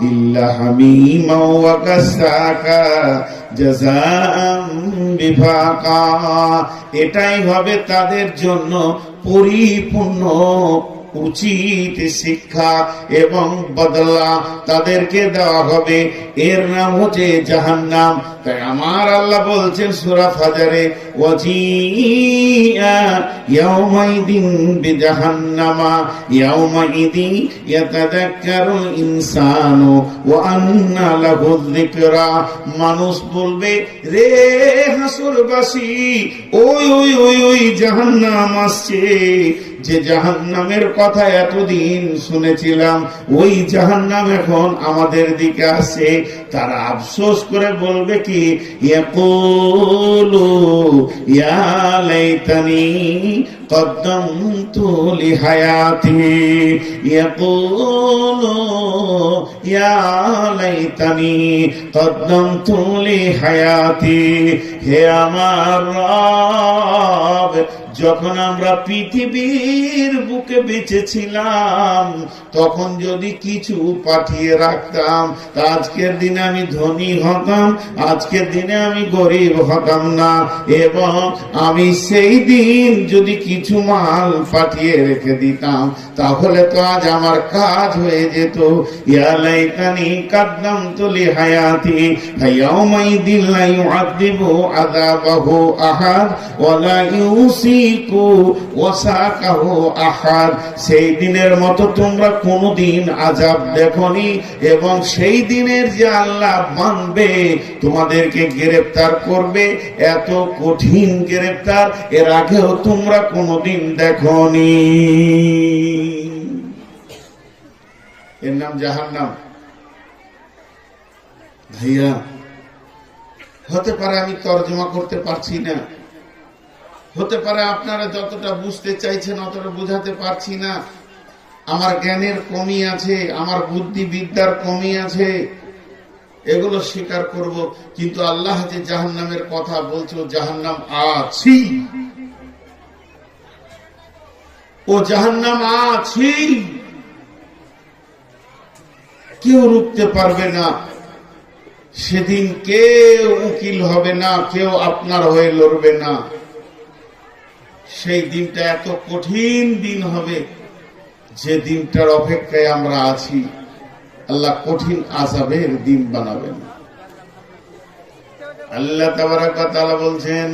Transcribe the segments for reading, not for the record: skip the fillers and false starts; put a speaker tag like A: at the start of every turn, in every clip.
A: ইল্লা হামিমা ওয়া গাসাকা জাযাআম বিফাকা। এটাই হবে তাদের জন্য পরিপূর্ণ উচিত শিক্ষা এবং বদলা তাদেরকে দেওয়া হবে। এর নাম হচ্ছে জাহান্নাম। তাই আমার আল্লাহ বলছেন সূরা ফাজরে, ওয়াজিআ ইয়াউমাইদিন বিজাহান্নামা ইয়াউমাইদিন ইয়াতাযাক্কারুল ইনসানু ওয়া আন্না লাহু যিকরা। মানুষ বলবে, রে হাসরবাসী, ওই ওই ওই ওই জাহান্নাম আসছে, যে জাহান্নামের কথা এতদিন শুনেছিলাম, ওই জাহান্নাম এখন আমাদের দিকে আসে। তারা আফসোস করে বলবে কি, ইয়াকুলু ইয়া লাইতানি কদ্দামতু লিহায়াতি, ইয়াকুলু ইয়া লাইতানি কদ্দামতু লিহায়াতি। হে আমার রব, যখন আমরা পৃথিবীর বুকে বেঁচে ছিলাম তখন যদি কিছু পাঠিয়ে রাখতাম, তা আজকের দিনে আমি ধনী হতাম, আজকের দিনে আমি গরিব হতাম না। এবং আমি সেই দিন যদি কিছু মাল পাঠিয়ে রেখে দিতাম, তাহলে তো আজ আমার কাজ হয়ে যেত। ইয়া লাইতানি কাদ্দামতু লিহায়াতি ফায়াউমাইদিন লা ইউআযিবু আযাবাহু আহাদ ওয়া লা ইউসিকু ওয়াসাকাহু আহাদ। সেই দিনের মতো তোমরা কোনদিন আযাব দেখোনি, এবং সেই দিনের যে আল্লাহ মানবে তোমাদেরকে গ্রেফতার করবে, এত কঠিন গ্রেফতার এর আগেও তোমরা কোনদিন দেখোনি। এর নাম জাহান্নাম। ভাইয়া, হতে পারে আমি তর্জমা করতে পারছি না, হতে পারে আপনারা যতটা বুঝতে চাইছেন অতটা বুঝাতে পারছি না, আমার জ্ঞানের কমি আছে, আমার বুদ্ধিবিদ্যার কমি আছে, এগুলো স্বীকার করব। কিন্তু আল্লাহ যে জাহান্নামের কথা বলছে, ও জাহান্নাম আছে, ও জাহান্নাম আছে, কেউ রুখতে পারবে না। সেদিন কেউ উকিল হবে না, কেউ আপনার হয়ে লড়বে না। সেই দিনটা এত কঠিন দিন হবে, যে দিনটার অপেক্ষায় আমরা আছি। আল্লাহ কঠিন আযাবের দিন বানাবেন। আল্লাহ তাবারাকা ওয়া তাআলা বলছেন,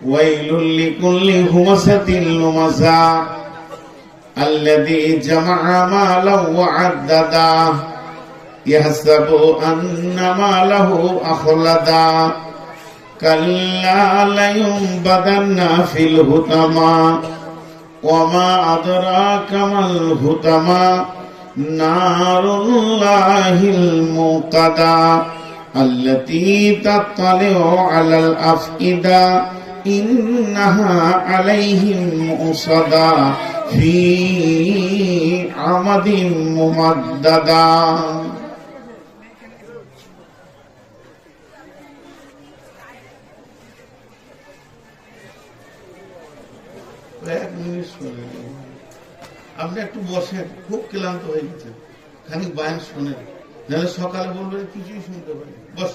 A: ওয়াইলুল লিকুল্লি হুমাযাতিল লুমাযা আল্লাযী জামাআ মালাহু ওয়া আদ্দাদা ইয়াহসাবু আন্না মালাহু আখলাদা কাল্লা লায়ুনবাদান্না ফিল হুতামা ওয়া মা আদরাকা মাল হুতামা নারুল্লাহিল মুকাদা আল্লাতী তাত্তালিউ আলাল আফইদা ইন্নাহা আলাইহিম মুসাদা ফি আমাদিন মুমাদ্দাদা। আপনি একটু বসেন, খুব ক্লান্ত হয়ে গেছেন, খানিক বায়ান শোনেন, নাহলে সকালে বলবেন কিছুই শুনতে পারি। বস,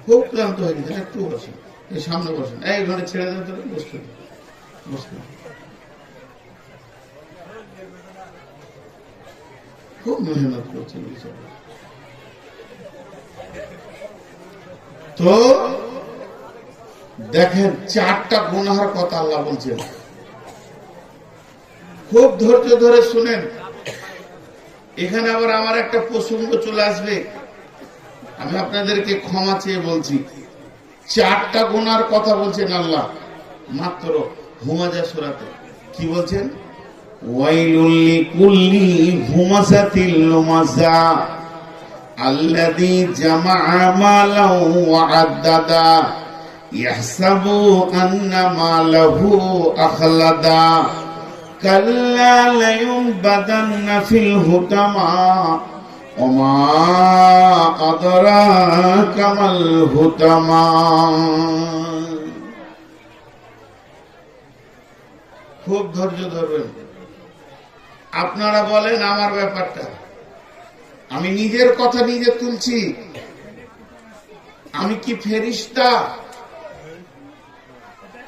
A: খুব ক্লান্ত হয়ে গেছেন, একটু বসেন, এই সামনে বসেন, এই ঘরে ছেড়ে দেন, তো বসতে বসতে। খুব মেহনত করছেন। তো দেখেন, 4টা গুনাহের কথা আল্লাহ বলছেন, খুব ধৈর্য ধরে শুনেন। এখানে আবার আমার একটা প্রসঙ্গ চলে আসবে, আমি আপনাদেরকে ক্ষমা চেয়ে বলছি। 4টা গুনার কথা বলছেন আল্লাহ মাত্র হুমাযা সূরাতে। কি বলছেন? ওয়াইলুল লিকুল্লি হুমাযাতিল লুমাযা আল্লাযী জামাআ মালাহু ওয়া আদ্দাদা ইয়াহসাবু আন্না মালাহু আখলাদা কাল্লা লায়ুনবাদান্না ফিল হুতামা ওয়া মা আদরাকা মাল হুতামা। খুব ধৈর্য ধরবেন। আপনারা বলেন আমার ব্যাপারটা, আমি নিজের কথা নিজে তুলছি। আমি কি ফেরেশতা?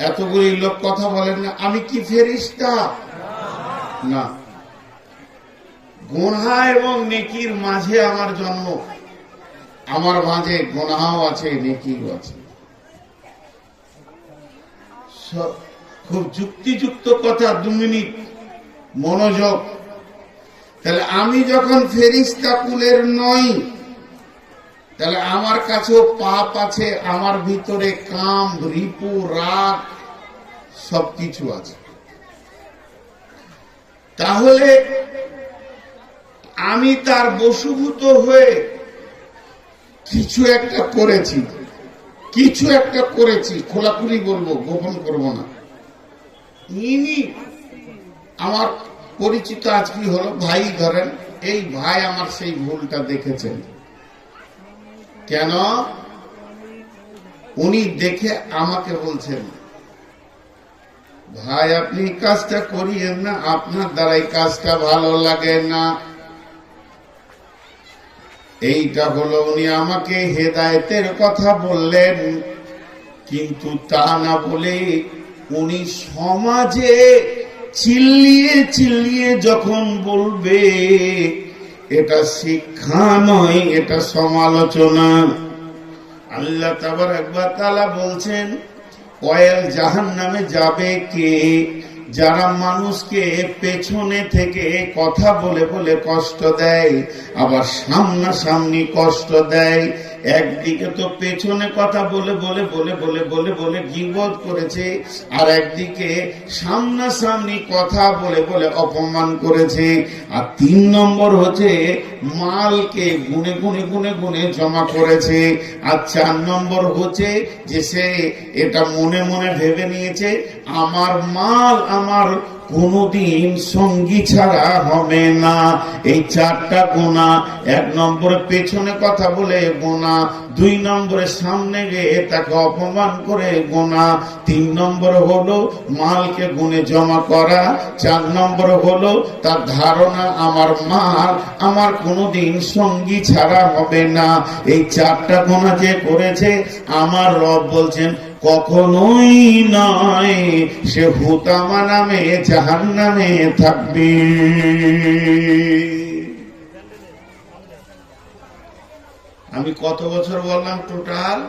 A: এতগুলি লোক কথা বলেন না, আমি কি ফেরেশতা? না। গুনাহ এবং নেকির মাঝে আমার জন্ম, আমার মাঝে গুনাহও আছে, নেকিও আছে। খুব যুক্তিযুক্ত কথা, 2 মিনিট মনোযোগ। তাহলে আমি যখন ফেরেশতা কুলের নই, তাহলে আমার কাছেও পাপ আছে, আমার ভিতরে কাম, রিপু, রাগ সবকিছু আছে। তাহলে আমি তার বশীভূত হয়ে কিছু একটা করেছি, কিছু একটা করেছি, খোলাখুলি বলবো, গোপন করব না। ইনি আমার পরিচিত আজকে হলো ভাই, ধরেন এই ভাই আমার সেই ভুলটা দেখেছেন। কেন? উনি দেখে আমাকে বলছেন, ভাই আপনি কাজটা করিয়েন না, আপনার দ্বারা এই কাজটা ভালো লাগে না। এইটা হলো উনি আমাকে হেদায়েতের কথা বললেন, কিন্তু তা না বলে উনি সমাজে চিল্লিয়ে চিল্লিয়ে যখন বলবে, এটা শিক্ষা নয়, এটা সমালোচনা। আল্লাহ তাবারক ওয়া তাআলা বলছেন, ওয়াইল জাহান্নামে যাবে কে? যারা মানুষকে পেছনে থেকে কথা বলে বলে কষ্ট দেয়, আবার সামনাসামনি কষ্ট দেয়। একদিকে তো পেছনে কথা বলে বলে বলে বলে বলে বলে গীবত করেছে, আর একদিকে সামনাসামনি কথা বলে বলে অপমান করেছে। আর 3 নম্বর হচ্ছে মালকে গুনে গুনে গুনে গুনে জমা করেছে। আর 4 নম্বর হচ্ছে যে সে এটা মনে মনে ভেবে নিয়েছে, আমার মাল আমার কোনদিন সঙ্গী ছাড়া হবে না। এই 4টা গুনাহ। 1 নম্বরে পেছনে কথা বলে গুনাহ, 2 নম্বরে সামনে গিয়ে তাকে অপমান করে গুনাহ, 3 নম্বর হলো মালকে গুনে জমা করা, 4 নম্বর হলো তার ধারণা আমার মাল আমার কোনদিন সঙ্গী ছাড়া হবে না। এই 4টা গুনাহ যে করেছে, আমার রব বলছেন কখনোই নয়, সে হুতামা নামে জাহান্নামে থাকবে। আমি কত বছর বললাম টোটাল?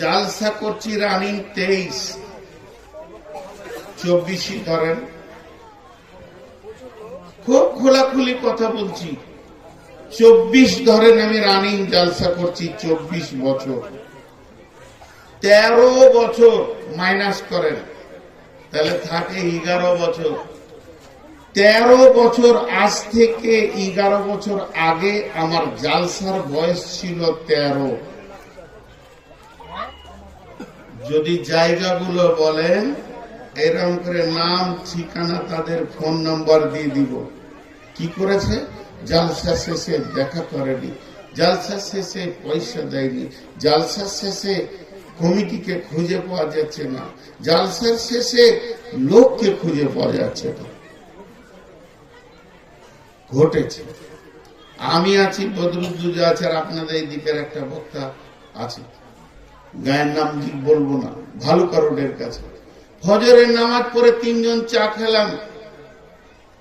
A: জালসা করছি রানিং 23, 24 ধরেন। খুব খোলাখুলি কথা বলছি, 24 ধরেন আমি রানিং জালসা করছি, 24 বছর। 13 বছর মাইনাস করেন, তাহলে থাকে 11 বছর। 13 বছর, আজ থেকে 11 বছর আগে আমার জালসার বয়স ছিল 13। যদি জায়গাগুলো বলেন, এরকম করে নাম ঠিকানা তাদের ফোন নাম্বার দিয়ে দিব। কি করেছে? জালসা শেষে দেখা করেনি, জালসা শেষে পয়সা দেয়নি, জালসা শেষে কমিটিকে খুঁজে পাওয়া যাচ্ছে না, জালসার শেষে লোককে খুঁজে পাওয়া যাচ্ছে না। ঘটেছে। আমি আছি, বদরুদ্দুজা আছে, আর আপনাদের এই দিকের একটা বক্তা আছে, গায়ের নাম ঠিক বলবো না, ভালুকা রোডের কাছে। ফজরের নামাজ পড়ে 3 জন চা খেলাম,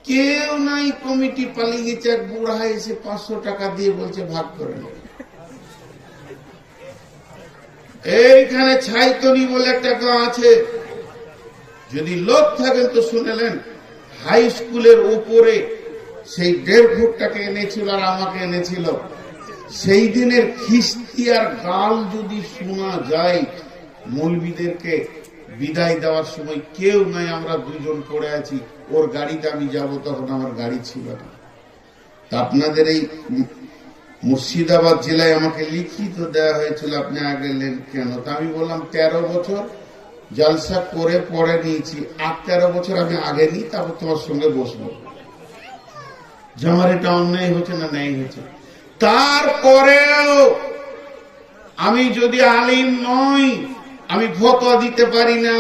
A: কেউ নাই, কমিটি পালিয়ে গেছে। এক বুড়া এসে 500 টাকা দিয়ে বলছে ভাগ করে নেবে। এইখানে ছাইতনি বলে একটা গাঁ আছে, যদি লোক থাকেন তো শুনেলেন। হাই স্কুলের উপরে সেই 1.5 ফুট টাকা এনেছিল আর আমাকে এনেছিল। সেই দিনের খিস্তি আর গাল যদি শোনা যায়, মৌলবীদেরকে বিদায় দেওয়ার সময় কেউ নাই, আমরা 2 জন পড়ে আছি। ওর গাড়িতে আমি যাব, তখন আমার গাড়ি ছিল না। তা আপনাদের এই মুর্শিদাবাদ জেলায় আমাকে লিখিত দেওয়া হয়েছিল, আপনি আগে নেন কেন? তা আমি বললাম 13 বছর জলসা করে পরে নিয়েছি, আর 13 বছর আমি আগে নিই, তারপর তোমার সঙ্গে বসবো। যে আমার এটা অন্যায় হচ্ছে না ন্যায় হচ্ছে। তারপরেও আমি যদি আলিম নই, আমি ফতোয়া দিতে পারি না,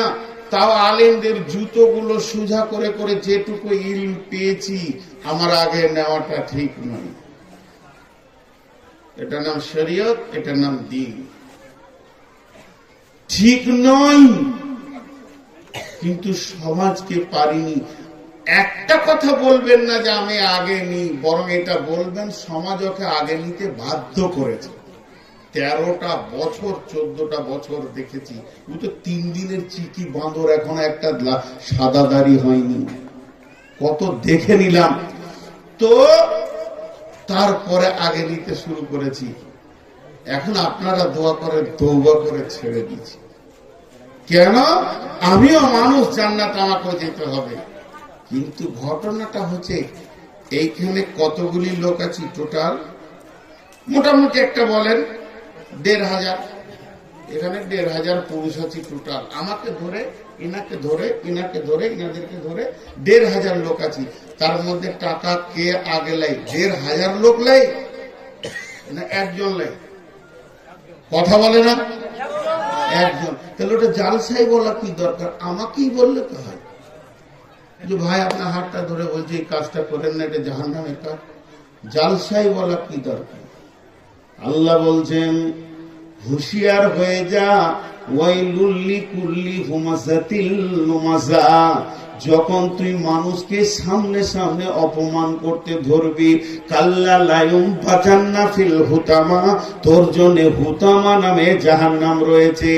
A: তাও আলেমদের জুতোগুলো সোজা করে করে যেটুকু ইলম পেয়েছি আমার আগে নেওয়াটা ঠিক নয়। এটার নাম শরীয়ত, এটার নাম দ্বীন। ঠিক নয়, কিন্তু সমাজকে পারিনি। একটা কথা বলবেন না যে আমি আগে নিই, বরং এটা বলবেন সমাজ ওকে আগে নিতে বাধ্য করেছে। 13টা বছর 14টা বছর দেখেছি, ও তো 3 দিনের চিঠি বাঁদর, এখন একটা সাদা দাড়ি হয়নি, কত দেখে নিলাম। তো তারপরে আগে নিতে শুরু করেছি। এখন আপনারা দোয়া করে তওবা করে ছেড়ে দিচ্ছি। কেন? আমিও মানুষ, জান্নাত আমাকেও যেতে হবে। কিন্তু ঘটনাটা হচ্ছে এইখানে কতগুলি লোক আছে টোটাল? মোটামুটি একটা বলেন 1500। এখানে 1500 পুরুষ আছে টোটাল। আমাকে ধরে, ইনাকে ধরে, ইনাকে ধরে, ইনাদেরকে ধরে 1500 লোক আছে। তার মধ্যে টাকা কে আগে লাই? 1500 লোক লাই না একজন লাই? কথা বলে না একজন। তাহলে ওটা জালসাই বলা কি দরকার? আমাকেই বললে তো হয় যে ভাই আপনার হাতটা ধরে বলছে এই কাজটা করেন না, এটা জাহান্নামের কাজ। জালসাই বলা কি দরকার? আল্লাহ বলছেন হুঁশিয়ার হয়ে যা, ওয়াইলুল লিকুল্লি হুমাযাতিল লুমাযা। যখন তুই মানুষকে সামনে সামনে অপমান করতে ধরবি, কাল্লা লায়ুম বাজান্না ফিল হুতামা, তোর জন্য হুতামা নামে জাহান্নাম রয়েছে।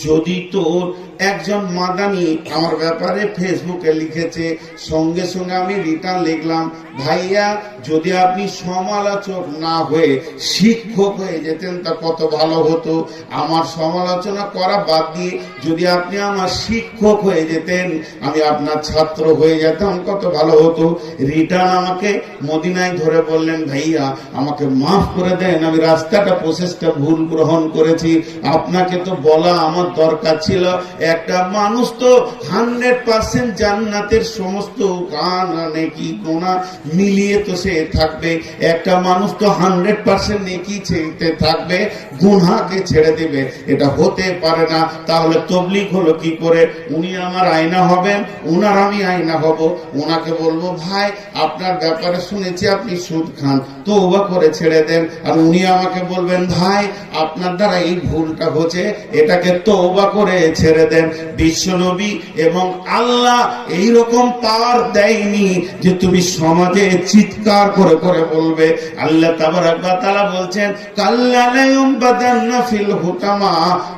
A: যদি তোর একজন মাদানি আমার ব্যাপারে ফেসবুকে লিখেছে, সঙ্গে সঙ্গে আমি রিটার্ন লিখলাম, ভাইয়া যদি আপনি সমালোচক না হয়ে শিক্ষক হয়ে যেতেন তা কত ভালো হতো। আমার সমালোচনা করা বাদ দিয়ে যদি আপনি আমার শিক্ষক হয়ে যেতেন, আমি আপনার ছাত্র হয়ে যেতাম, কত ভালো হতো। রিটার্ন আমাকে মদিনায় ধরে বললেন, ভাইয়া আমাকে মাফ করে দেন, আমি রাস্তাটা প্রসেসটা ভুল গ্রহণ করেছি, আপনাকে তো বলা আমার দরকার ছিল। একটা মানুষ তো 100% জান্নাতের সমস্ত গান নেকি গুনাহ মিলিয়ে তো সে থাকবে। একটা মানুষ তো 100% নেকি ছেড়ে থাকবে, গুনাহকে ছেড়ে দিবে, এটা হতে পারে না। তাহলে তাবলীগ হলো কি করে? উনি আমার আয়না হবেন, উনার আমি আয়না হব। ওনাকে বলবো ভাই আপনার ব্যাপারে শুনেছি আপনি সুদ খান, তওবা করে ছেড়ে দেন। আর উনি আমাকে বলবেন ভাই আপনার দ্বারা এই ভুলটা হচ্ছে, এটাকে তওবা করে ছেড়ে দেন। বিশ্বনবী এবং আল্লাহ এই রকম পাওয়ার দেয়নি যে তুমি সমাজে চিৎকার করে করে বলবে। আল্লাহ তাবারাক ওয়া তাআলা বলছেন কাল্লা লা ইউবাদান্না ফিল হুতামা,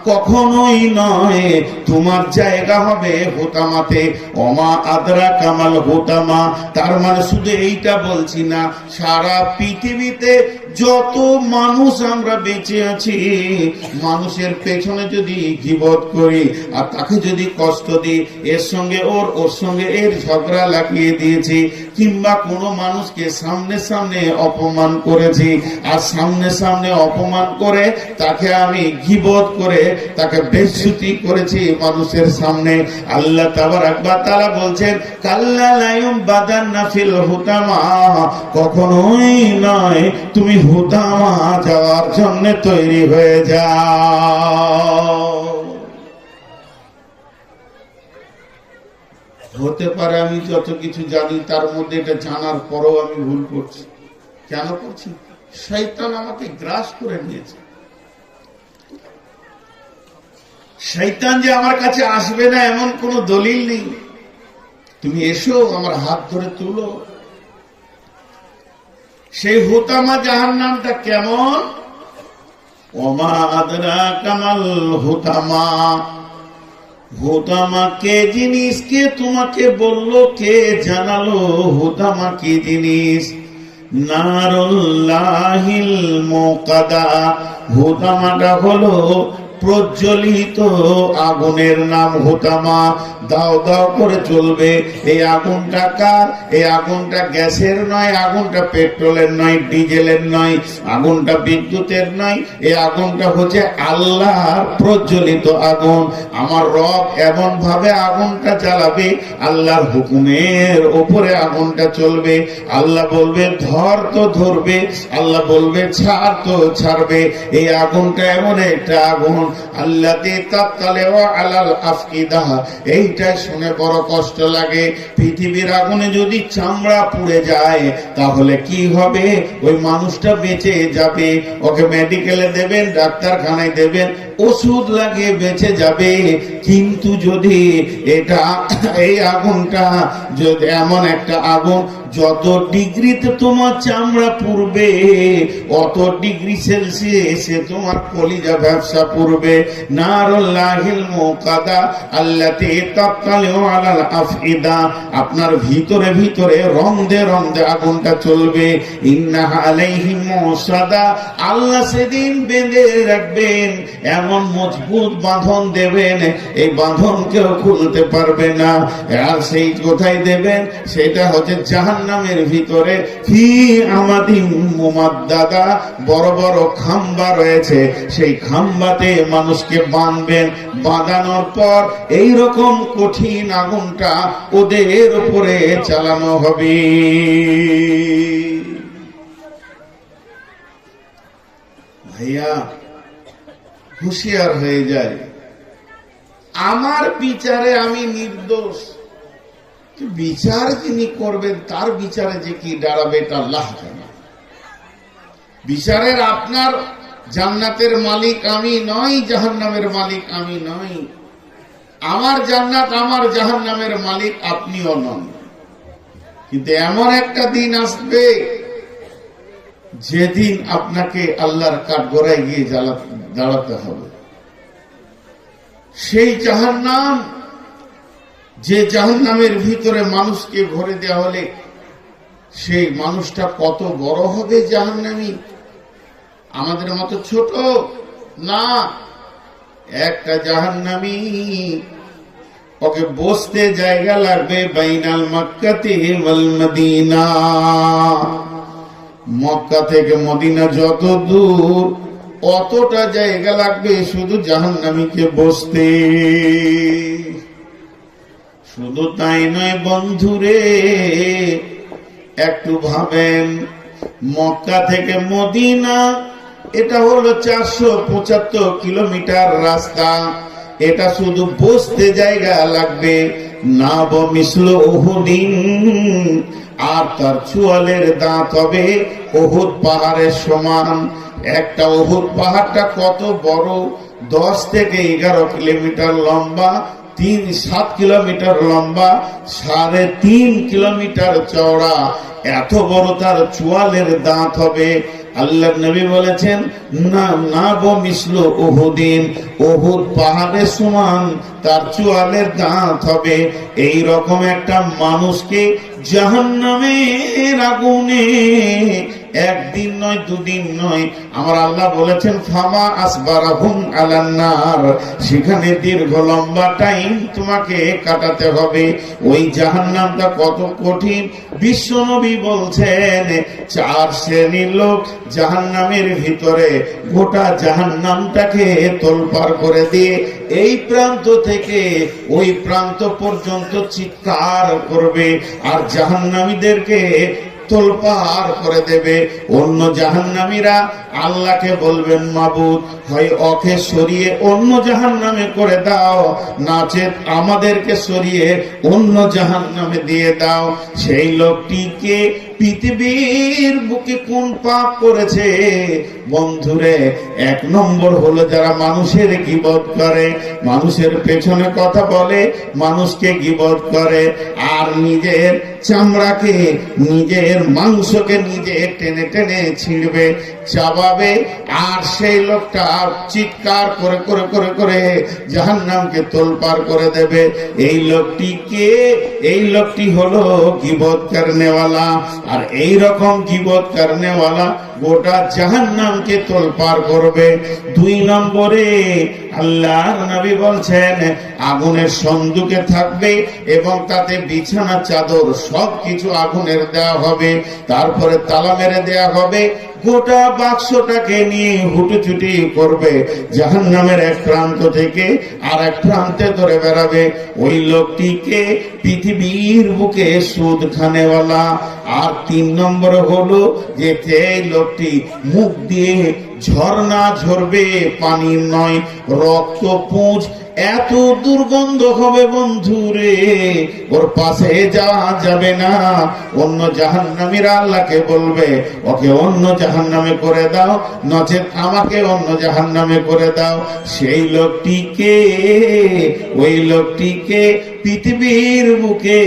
A: কখনোই নয়, তোমার জায়গা হবে হুতামাতে। ওমা আদরা কামাল হুতামা, তার মানে শুধু এইটা বলছি না, সারা পৃথিবীতে যত মানুষ আমরা বেঁচে আছি, মানুষের পেছনে যদি গীবত করি আর তাকে যদি কষ্ট দিই, এর সঙ্গে ওর, ওর সঙ্গে এর ঝগড়া লাগিয়ে দিয়েছি, কিংবা কোনো মানুষকে সামনে সামনে অপমান করেছি, আর সামনে সামনে অপমান করে তাকে আমি গীবত করে তাকে বেইজ্জতি করেছি মানুষের সামনে, আল্লাহ তাবারাক ওয়া তাআলা বলছেন কাল্লা লা ইউবাদান্না ফিল হুতামা, কখনোই নয়, তুমি হুতামা যাওয়ার জন্য তৈরি হয়ে যাও। হতে পারে আমি যত কিছু জানি তার মধ্যে এটা জানার পরও আমি ভুল করছি। কেন করছি? শয়তান আমাকে গ্রাস করে নিয়েছে। শয়তান যে আমার কাছে আসবে না এমন কোনো দলিল নেই। তুমি এসো, আমার হাত ধরে তুলো। সেই হুতামা জাহান্নামটা কেমন? ওমা আদরাকা মাল হুতামা, হুতামা কে জিনিস? কে তোমাকে বললো, কে জানালো হুতামা কি জিনিস? নারুল্লাহিল মুকাদা, হুতামাটা হলো প্রজ্বলিত আগুনের নাম হুতামা। দাও দাও করে চলবে। এই আগুনটা কার? এই আগুনটা গ্যাসের নয়, আগুনটা পেট্রোলের নয়, ডিজেলের নয়, আগুনটা বিদ্যুতের নয়, এই আগুনটা হচ্ছে আল্লাহর প্রজ্বলিত আগুন। আমার রব এমন ভাবে আগুনটা জ্বালাবে, আল্লাহর হুকুমের উপরে আগুনটা চলবে। আল্লাহ বলবে ধর তো ধরবে, আল্লাহ বলবে ছাড় তো ছাড়বে। এই আগুনটা এমন একটা আগুন আগুন আল্লাতী তাত্তালিউ আলাল আফইদা, এইটা শুনে বড় কষ্ট লাগে। পৃথিবীর আগুনে যদি চামড়া পুড়ে যায় তাহলে কি হবে? ওই মানুষটা বেঁচে যাবে, ওকে মেডিকেলে দেবেন, ডাক্তারখানায় দেবেন, ওষুধ লাগিয়ে বেঁচে যাবে। কিন্তু যদি এটা এই আগুনটা যদি এমন একটা আগুন, যত ডিগ্রিতে তোমার চামড়া পুড়বে অত ডিগ্রি সেলসিয়াসে তোমার কলিজা ব্যবসা পুড়বে। নারুল্লাহিল মুকাদা আল্লাতী তাত্তালিউ আলাল আফইদা, আপনার ভিতরে ভিতরে রন্ধে রন্ধে আগুনটা চলবে। ইন্নাহা আলাইহিম মুসাদা, আল্লাহ সেদিন বেঁধে রাখবেন, এমন মজবুত বাঁধন দেবেন, এই বাঁধন কেউ খুলতে পারবে না। আর সেই কোথায় দেবেন? সেটা হচ্ছে জাহান্নামের ভিতরে। ফি আমাদিন মুমাদ্দাদা, বড় বড় খাম্বা রয়েছে, সেই খাম্বাতে মানুষকে বাঁধবেন। বাঁধানোর পর এই রকম কঠিন আগুনটা ওদের উপরে চালানো হবে। ভাইয়া হুঁশিয়ার হয়ে যায়, আমার বিচারে আমি নির্দোষ, বিচার যিনি করবেন তার বিচারে যে কি দাঁড়াবে এটা আল্লাহ জানে। বিচারের আপনার জান্নাতের মালিক আমি নই, জাহান্নামের মালিক আমি নই। আমার জান্নাত আমার জাহান্নামের মালিক আপনিও নন। কিন্তু এমন একটা দিন আসবে যেদিন আপনাকে আল্লাহর কাঠগড়ায় গিয়ে দাঁড়াতে হবে। সেই জাহান্নাম, যে জাহান্নামের ভিতরে মানুষকে ভরে দেওয়া হলে সেই মানুষটা কত বড় হবে জাহান্নামী? আমাদের মতো ছোট না। একটা জাহান্নামী, ওকে বসতে জায়গা লাগবে বাইনাল মক্কাতি ওয়াল মদিনা, মক্কা থেকে মদিনা যত দূর অতটা জায়গা লাগবে শুধু জাহান্নামীকে বসতে। শুধু তাই নয় বন্ধুরে, একটু ভাবেন, মক্কা থেকে মদিনা এটা হলো 475 কিলোমিটার রাস্তা। এটা শুধু বসতে জায়গা লাগবে না বমিসল উহুদিন, আর তার চুয়ালের দাঁত হবে উহুদ পাহাড়ের সমান। একটা উহুদ পাহাড়টা কত বড়? 10 থেকে 11 কিলোমিটার লম্বা, 7 কিলোমিটার লম্বা, 3.5 কিলোমিটার চওড়া। এত বড় তার চুয়ালের দাঁত হবে। আল্লাহর নবী বলেছেন না বমিসল উহুদিন, উহুদ পাহাড়ের সমান তার চুয়ালের দাঁত হবে। এই রকম একটা মানুষকে জাহান্নামের আগুনে একদিন নয় দুদিন নয়, আমার আল্লাহ বলেছেন ফামা আসবারাহুম আলান নার, সেখানে দীর্ঘ লম্বা টাইম তোমাকে কাটাতে হবে। ওই জাহান্নামটা কত কঠিন বিশ্বনবী বলছেন 4 শ্রেণীর লোক জাহান্নামের ভিতরে গোটা জাহান্নামটাকে তোলপাড় করে দিয়ে এই প্রান্ত থেকে ওই প্রান্ত পর্যন্ত চিৎকার করবে আর জাহান্নামীদেরকে তোলপাড় করে দেবে। অন্য জাহান্নামীরা আল্লাহকে বলবেন মাবুদ, হয় ওকে সরিয়ে অন্য জাহান্নামে করে দাও, নাচেত আমাদেরকে সরিয়ে অন্য জাহান্নামে দিয়ে দাও। সেই লোকটিকে পৃথিবীর বুকে কোন পাপ করেছে বন্ধুরে? 1 নম্বর হলো যারা মানুষের গীবত করে, মানুষের পেছনে কথা বলে, মানুষকে গীবত করে, আর নিজের চামড়াকে, নিজের মাংসকে নিজে টেনে টেনে ছিঁড়বে, চাবাবে, আর সেই লোকটা চিৎকার করে করে করে করে জাহান্নামকে তোলপাড় করে দেবে। এই লোকটি কে? এই লোকটি হলো গীবত করনেওয়ালা। আর এই রকম গীবত করনেওয়ালা গোটা জাহান্নামকে তোলপাড় করবে। 2 নম্বরে আল্লাহর নবী বলছেন আগুনের সন্দুকে থাকবে এবং তাতে বিছানা চাদর সবকিছু আগুনের দেওয়া হবে, তারপরে তালা মেরে দেওয়া হবে। গোটা বাক্সটাকে নিয়ে হুটুচুটি করবে, জাহান্নামের এক প্রান্ত থেকে আর এক প্রান্তে ধরে বেড়াবে। ওই লোকটিকে পৃথিবীর বুকে সুদ খানেওয়ালা। আর 3 নম্বর হলো যে এই লোক লোকটি মুখ দিয়ে ঝর্ণা ঝরবে, পানি নয়, রক্ত পুঁজ, এত দুর্গন্ধ হবে বন্ধুরে, ওর পাশে যাওয়া যাবে না। অন্য জাহান্নামীরা আল্লাহকে বলবে, ওকে অন্য জাহান্নামে করে দাও, নচেত আমাকে অন্য জাহান্নামে করে দাও। সেই লোকটিকে, ওই লোকটিকে পৃথিবীর বুকে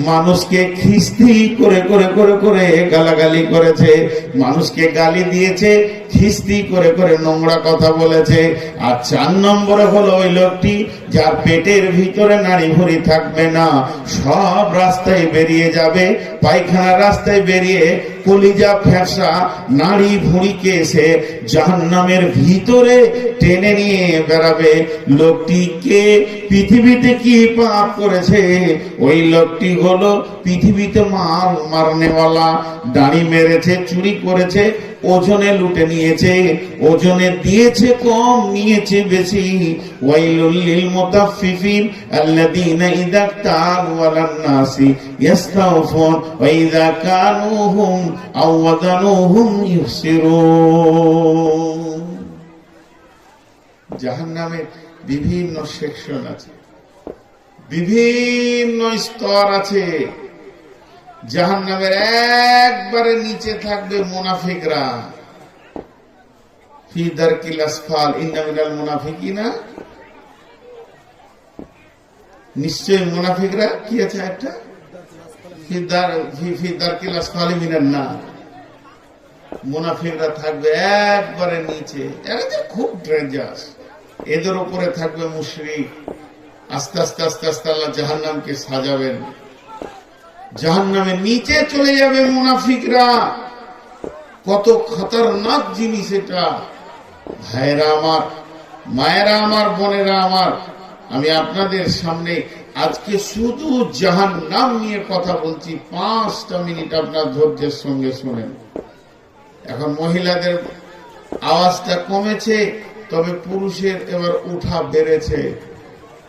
A: মানুষকে খিস্তি করে করে করে করে গালাগালি করেছে, মানুষকে গালি দিয়েছে, খিস্তি করে করে নোংরা কথা বলেছে। আর 4 নম্বরে হলো ওই লোকটি যার পেটের ভিতরে নাড়ি ভুঁড়ি থাকবে না, সব রাস্তায় বেরিয়ে যাবে, পায়খানার রাস্তায় বেরিয়ে কলিজা ফ্যাঁসা নাড়ি ভুঁড়িকে সে জাহান্নামের ভিতরে টেনে নিয়ে বেড়াবে। লোকটিকে পৃথিবীতে কি পাপ করেছে? ওই লোকটি হলো পৃথিবীতে মাল মারনেওয়ালা, দাড়ি মেরেছে, চুরি করেছে, ওজনে লুটে নিয়েছে, ওজনে দিয়েছে কম, নিয়েছে বেশি। ওয়াইলুল লিল মুতাফফিফিন আল্লাযীনা ইযা তালু আলান নাসি ইস্তাওফুন ওয়া ইযা কানুহুম আও ওয়াজানুহুম ইউখসিরুন। জাহান্নামে বিভিন্ন সেকশন আছে, বিভিন্ন স্তর আছে। জাহান্নামের একবারে নিচে থাকবে মুনাফিকরা, ফি দারকিল আসফাল ইন্না মিনাল মুনাফিকিনা, নিশ্চয় মুনাফিকরা কি আছে একটা ফি দারকিল আসফাল মিনান নার, মুনাফিকরা থাকবে একবারে নিচে, এরা যে খুব ডেঞ্জারাস। এদের উপরে থাকবে মুশরিক। আস্তে আস্তে আস্তে আস্তে আল্লাহ জাহান্নামকে সাজাবেন, জাহান্নামের নিচে চলে যাবে মুনাফিকরা। কত খতরনাক জিনিস এটা। ভাইরা আমার, মায়েরা আমার, বোনেরা আমার, আমি আপনাদের সামনে আজকে শুধু জাহান্নাম নিয়ে কথা বলছি। 5টা মিনিট আপনার ধৈর্যের সঙ্গে শুনেন। এখন মহিলাদের আওয়াজটা কমেছে, তবে পুরুষের এবার উঠা বেড়েছে,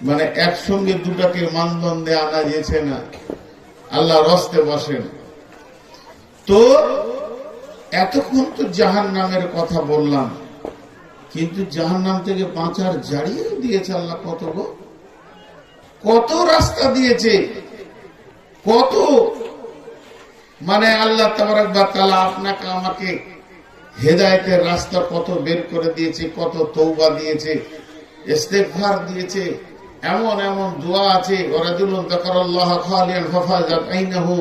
A: মানে একসঙ্গে দুটাকে মানদণ্ডে আনা যেছে না। আল্লাহ রস্তে বসেন। তো এতক্ষণ তো জাহান্নামের কথা বললাম, কিন্তু জাহান্নাম থেকে বাঁচার জাড়িয়ে দিয়েছে আল্লাহ। কত রাস্তা দিয়েছে, কত, মানে আল্লাহ তাবারক ওয়া তাআলা আপনাকে আমাকে হেদায়েতের রাস্তা কত বের করে দিয়েছে, কত তওবা দিয়েছে, ইস্তেগফার দিয়েছে, এমন এমন দোয়া আছে। ওয়ারাজুলুন যাকারাল্লাহ খালিয়ান ফাফাজাত আইনাহু,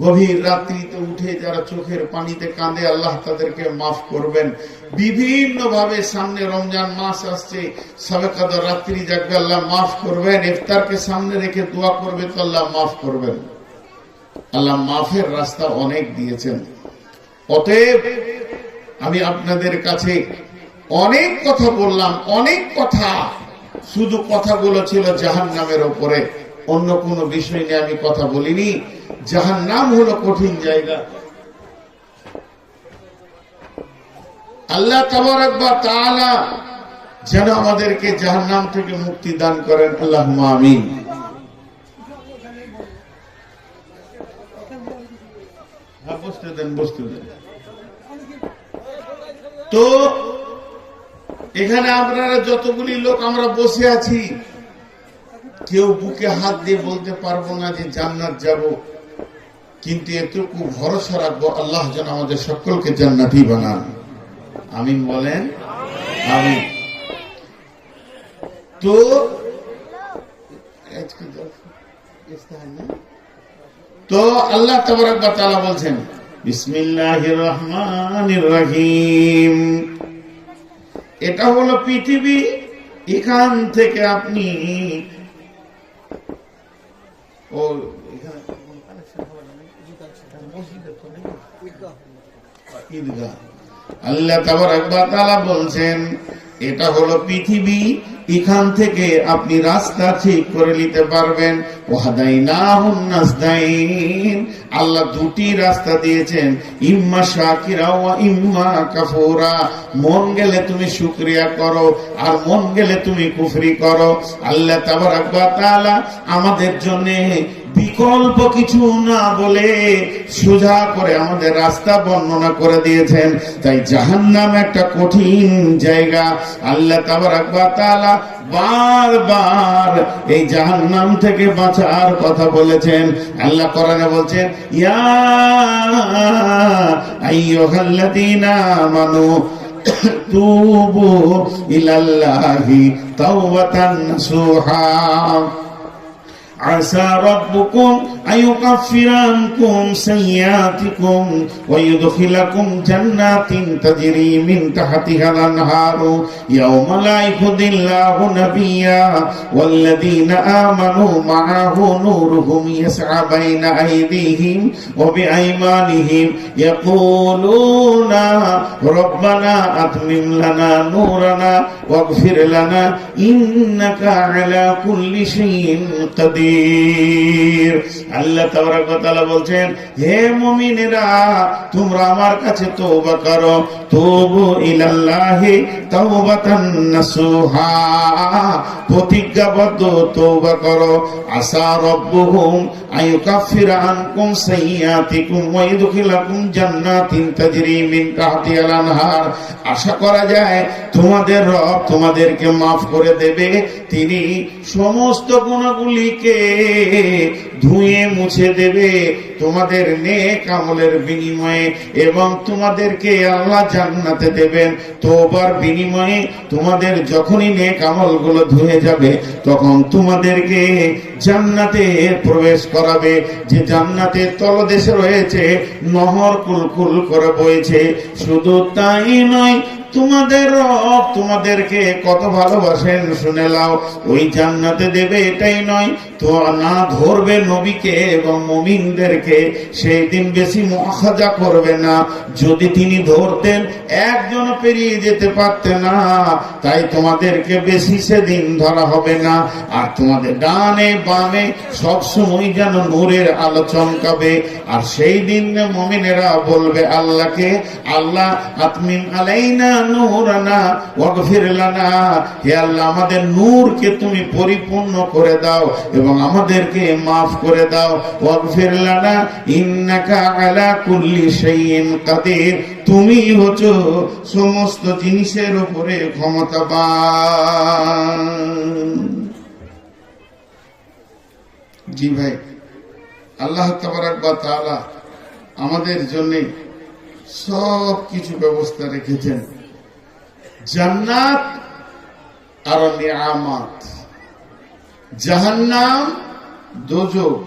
A: গভীর রাত্রিতে উঠে যারা চোখের পানিতে কাঁদে আল্লাহ তাদেরকে মাফ করবেন। বিভিন্ন ভাবে সামনে রমজান মাস আসছে, শবে কদর রাত্রি জাগবে, আল্লাহ মাফ করবেন। ইফতারকে সামনে রেখে দোয়া করবে তো আল্লাহ মাফ করবেন। আল্লাহ মাফের রাস্তা অনেক দিয়েছেন। অতএব আমি আপনাদের কাছে অনেক কথা বললাম, অনেক কথা, শুধু কথাগুলো ছিল জাহান্নামের উপরে, অন্য কোনো বিষয় নিয়ে আমি কথা বলিনি। জাহান্নাম হলো কঠিন জায়গা। আল্লাহ তাবারক ওয়া তাআলা যেন আমাদেরকে জাহান্নাম থেকে মুক্তি দান করেন, আল্লাহুম্মা আমিন। বসতে দেন, বসতে দেন। তো এখানে আপনারা যতগুলি লোক আমরা বসে আছি, কেউ বুকে হাত দিয়ে বলতে পারবো না যে জান্নাত যাব, কিন্তু এতটুকু ভরসা রাখবো আল্লাহ যেন আমাদের সকলকে জান্নাতি বানান। আমিন বলেন, আমিন। তো আল্লাহ তাবারক ওয়া তাআলা বলছেন, বিসমিল্লাহির রহমানির রহিম। এটা হলো পৃথিবী, এখান থেকে আপনি আল্লাহ তাবারক ওয়া তাআলা বলছেন এটা হলো পৃথিবী, এখান থেকে আপনি রাস্তা ঠিক করে নিতে পারবেন। ওয়াহাদাইনাহুন নাসদাইন, আল্লাহ দুটি রাস্তা দিয়েছেন, ইম্মা শাকিরা ওয়া ইম্মা কাফুরা। মন গেলে তুমি শুকরিয়া করো, আর মন গেলে তুমি কুফরি করো। আল্লাহ তাবারক ওয়া তাআলা আমাদের জন্য বিকল্প কিছু না বলে সোজা করে আমাদের রাস্তা বর্ণনা করে দিয়েছেন। তাই জাহান্নাম একটা কঠিন জায়গা। আল্লাহ তাবারক ওয়া তাআলা বারবার এই জাহান্নাম থেকে বাঁচার কথা বলেছেন। আল্লাহ কোরআনে বলছেন, ইয়া আইয়ুহাল্লাযীনা আমানু তুবু ইলাল্লাহি তাওবাতান নাসুহা عسى ربكم أن يكفر عنكم سيئاتكم ويدخلكم جنات تجري من تحتها الأنهار يوم لا يخزي الله نبيا والذين آمنوا معه نورهم يسعى بين أيديهم وبأيمانهم يقولون ربنا أتمم لنا نورنا واغفر لنا إنك على كل شيء قدير। আল্লাহ তাবারক ওয়া তাআলা বলছেন, হে মুমিনেরা, তোমরা আমার কাছে তওবা করো, তুবু ইলাল্লাহি তাওবাতান নাসুহা, প্রতিজ্ঞাবদ্ধ তওবা করো। আসা রব্বুহুম আইয়ুকাফিরা আনকুম সাইয়্যাতিকুম ওয়া ইদখিলাকুম জান্নাতিন তাজরি মিন তাহতিহাল আনহার। আশা করা যায় তোমাদের রব তোমাদেরকে মাফ করে দেবে। তিনি সমস্ত গুনাহগুলিকে ধুয়ে মুছে দেবে তোমাদের নেক আমলের বিনিময়ে, এবং তোমাদেরকে আল্লাহ জান্নাতে দেবেন তওবার বিনিময়ে। তোমাদের যখনই নেক আমলগুলো ধুয়ে যাবে তখন তোমাদেরকে জান্নাতে প্রবেশ করাবে, যে জান্নাতের তলদেশে রয়েছে নহর কুলকুল করে বইছে। শুধু তাই নয়, তোমাদের রব তোমাদেরকে কত ভালোবাসেন শুনে নাও। ওই জান্নাতে দেবে এটাই নয়, তো না ধরবে নবীকে এবং মুমিনদেরকে, সেই দিন বেশি মুআখাজা করবে না। যদি তিনি ধরতেন একজন পেরিয়ে যেতে পারতেন না, তাই তোমাদেরকে বেশি সেদিন ধরা হবে না। আর তোমাদের ডানে বামে সবসময় যেন নূরের আলো চমকাবে। আর সেই দিন মুমিনেরা বলবে আল্লাহকে, আল্লাহ আতমিম আলাইনা নূরানা ওয়াগফির লানা, হে আল্লাহ আমাদের নূরকে তুমি পরিপূর্ণ করে দাও এবং আমাদেরকে মাফ করে দাও। ওয়াগফির লানা ইন্নাকা আলা কুল্লি শাইইন কাদির, তুমি হচ্ছো সমস্ত জিনিসের উপরে ক্ষমতাবান। জি ভাই, আল্লাহ তাবারক ওয়া তাআলা আমাদের জন্য সব কিছু ব্যবস্থা রেখেছেন। জান্নাত আর নিয়ামত, জাহান্নাম, দোজখ।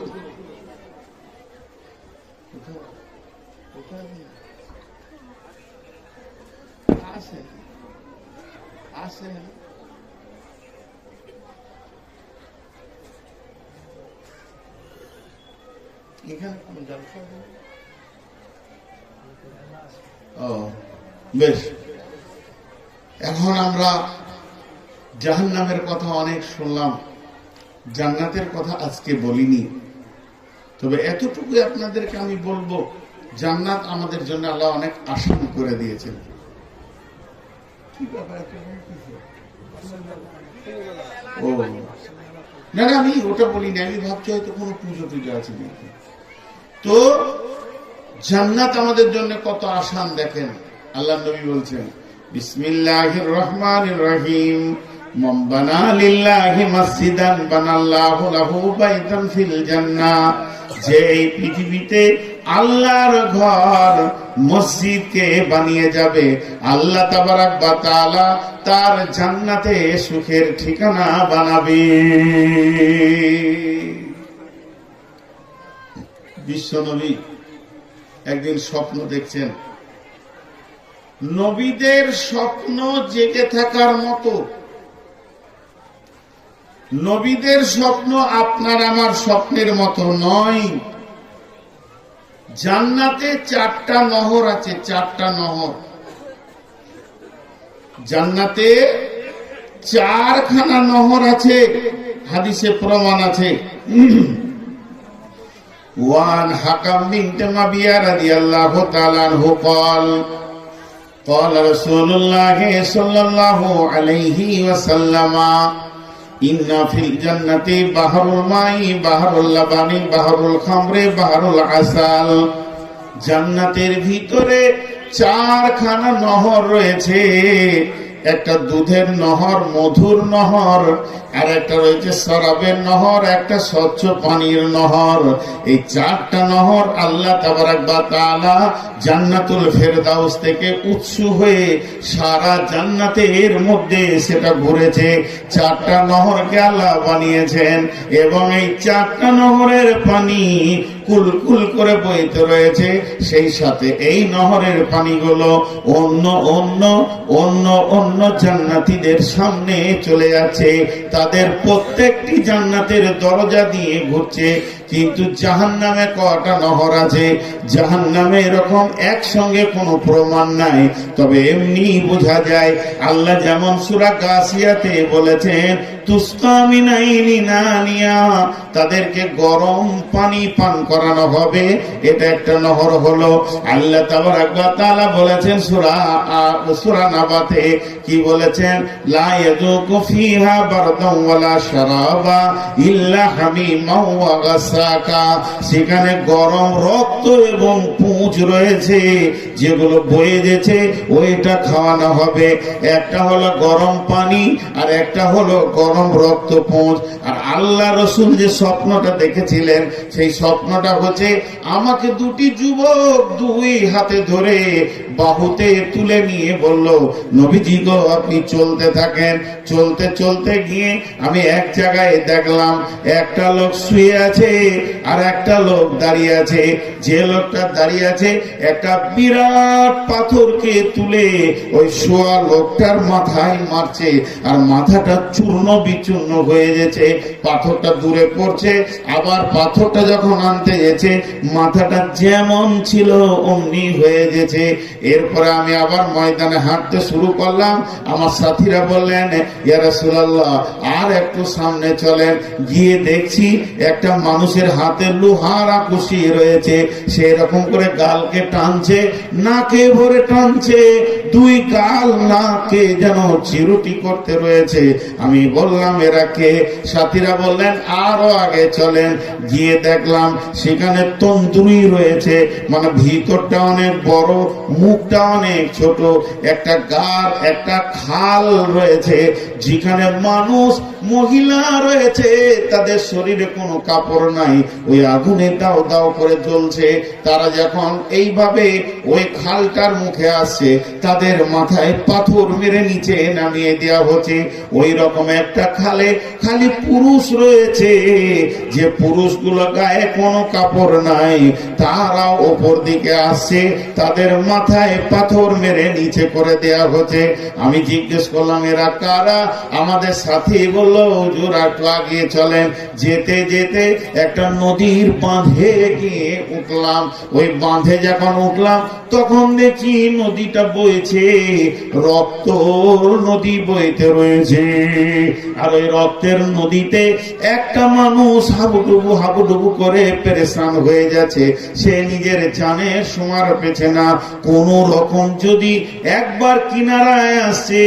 A: বেশ, এখন আমরা জাহান্নামের কথা অনেক শুনলাম, জান্নাতের কথা আজকে বলিনি। তবে এতটুকু আপনাদেরকে আমি বলবো, জান্নাত আমাদের জন্য আল্লাহ অনেক আসান করে দিয়েছেন। ও না না, আমি ওটা বলিনি, আমি ভাবছি হয়তো কোনো পুজো টুজো আছে নাকি। তো জান্নাত আমাদের জন্য কত আসান দেখেন। আল্লাহ নবী বলছেন, বিসমিল্লাহির রহমানির রহিম, মান বানা লিল্লাহি মাসজিদান বানাল্লাহু লাহু বাইতান ফিল জান্নাহ, যে এই পৃথিবীতে আল্লাহর ঘর মসজিদকে বানিয়ে যাবে, আল্লাহ তাবারক ওয়া তাআলা তার জান্নাতে সুখের ঠিকানা বানাবে। বিশ্বনবী একদিন স্বপ্ন দেখছেন। নবীদের স্বপ্ন জেগে থাকার মতো। নবীদের স্বপ্ন আপনার আমার স্বপ্নের মতো নয়। জান্নাতে 4টা নহর আছে, 4টা নহর। জান্নাতে 4খানা নহর আছে, হাদিসে প্রমাণ আছে। ওয়ান হাকাম বিনতে মাবিয়া রাদিয়াল্লাহু তাআলা আনহু قال قال رسول الله صلى الله عليه وسلم ইন্না ফিল জান্নাতি বাহরুল মাই বাহরুল লাবানি বাহরুল খামরে বাহরুল আসাল। জান্নাতের ভিতরে 4খানা নহর রয়েছে। একটা দুধের নহর, মধুর নহর, আর একটা রয়েছে শরাবের নহর, একটা স্বচ্ছ পানির নহর। এই 4টা নহর আল্লাহ তাবারাক ওয়া তাআলা জান্নাতুল ফেরদাউস থেকে উৎসু হয়ে সারা জান্নাতের মধ্যে সেটা ঘুরেছে। 4টা নহরকে আল্লাহ বানিয়েছেন এবং এই 4টা নহরের পানি কুলকুল করে বইতে রয়েছে। সেই সাথে এই নহরের পানিগুলো অন্য অন্য অন্য অন্য জান্নাতীদের সামনে চলে যাচ্ছে। তাদের প্রত্যেকটি জান্নাতের দরজা দিয়ে ঘুরছে। কিন্তু জাহান্নামে কয়টা নহর আছে, জাহান্নামে এরকম একসঙ্গে কোনো প্রমাণ নাই, তবে এমনি বোঝা যায়। আল্লাহ যেমন সূরা গাসিয়াতে বলেছেন, তুসকা মিন আইনিন আনিয়া, তাদেরকে গরম পানি পান করানো হবে, এটা একটা নহর হলো। আল্লাহ তাবারাক ওয়া তাআলা বলেছেন সূরা নাবাতে, কি বলেছেন, লা ইয়াযুকু ফিহা বারদান ওয়ালা শারাবা ইল্লা হামিমান ওয়া গাসাকা। সেখানে গরম রক্ত এবং পুঁজ রয়েছে, যেগুলো বয়ে গেছে ওইটা খাওয়ানো হবে। একটা হলো গরম পানি আর একটা হলো গরম রক্ত পুঁজ। আর আল্লাহ রাসূল যে স্বপ্নটা দেখেছিলেন, সেই স্বপ্নটা হচ্ছে, আমাকে দুটি যুবক 2 হাতে ধরে বাহুতে তুলে নিয়ে বলল, নবীজি গো, আপনি চলতে থাকেন। চলতে চলতে গিয়ে আমি এক জায়গায় দেখলাম একটা লোক শুয়ে আছে আর একটা লোক দাঁড়িয়ে আছে। যে লোকটা দাঁড়িয়ে আছে একটা বিরাট পাথরকে তুলে ওই শোয়া লোকটার মাথায় মারছে, আর মাথাটা চূর্ণ বিচূর্ণ হয়ে গেছে। পাথরটা দূরে পড়ছে, আবার পাথরটা যখন আনতে গেছে মাথাটা যেমন ছিল অমনি হয়ে গেছে। এরপরে আমি আবার ময়দানে হাঁটতে শুরু করলাম। আমার সাথীরা বললেন, ইয়া রাসূলুল্লাহ, আর একটু সামনে চলেন। গিয়ে দেখছি একটা মানুষের হাতে লোহার আকুশি রয়েছে, সে এরকম করে গালকে টানছে, নাকে ভরে টানছে, 2 গাল নাকে যেন চিরুটি করতে রয়েছে। আমি বললাম, এরা কে? সাথীরা বললেন, আরো আগে চলেন। গিয়ে দেখলাম সেখানে তন্দুরি রয়েছে, মানে ভিতরটা অনেক বড়, মুখটা অনেক ছোট, একটা গার একটা খাল রয়েছে, যেখানে মানুষ মহিলা রয়েছে, তাদের শরীরে কোনো কাপড় নাই, ওই আগুনে দাও দাও করে জ্বলছে। তারা যখন এইভাবে ওই খালটার মুখে আসছে, তাদের মাথায় পাথর মেরে নিচে নামিয়ে দেওয়া হচ্ছে। ওই রকম একটা খালে খালি পুরুষ রয়েছে, যে পুরুষগুলো গায়ে কোনো কাপড় নাই, তারাও ওপর দিকে আসছে, তাদের মাথায় পাথর মেরে নিচে করে দেয়া হচ্ছে। আমি জিজ্ঞেস করলাম, এরা কারা? আমাদের সাথী বললো, হুজুর একটু আগিয়ে চলেন। যেতে যেতে একটা নদীর বাঁধে গিয়ে উঠলাম। ওই বাঁধে যখন উঠলাম তখন দেখি নদীটা বইছে, রক্ত নদী বইতে রয়েছে। আর ওই রক্তের নদীতে একটা মানুষ হাবুডুবু হাবুডুবু করে পেরেশান হয়ে যাচ্ছে। সে নিজের জানে শোয়ার পেছে না, কোন রকম যদি একবার কিনারায় আসছে,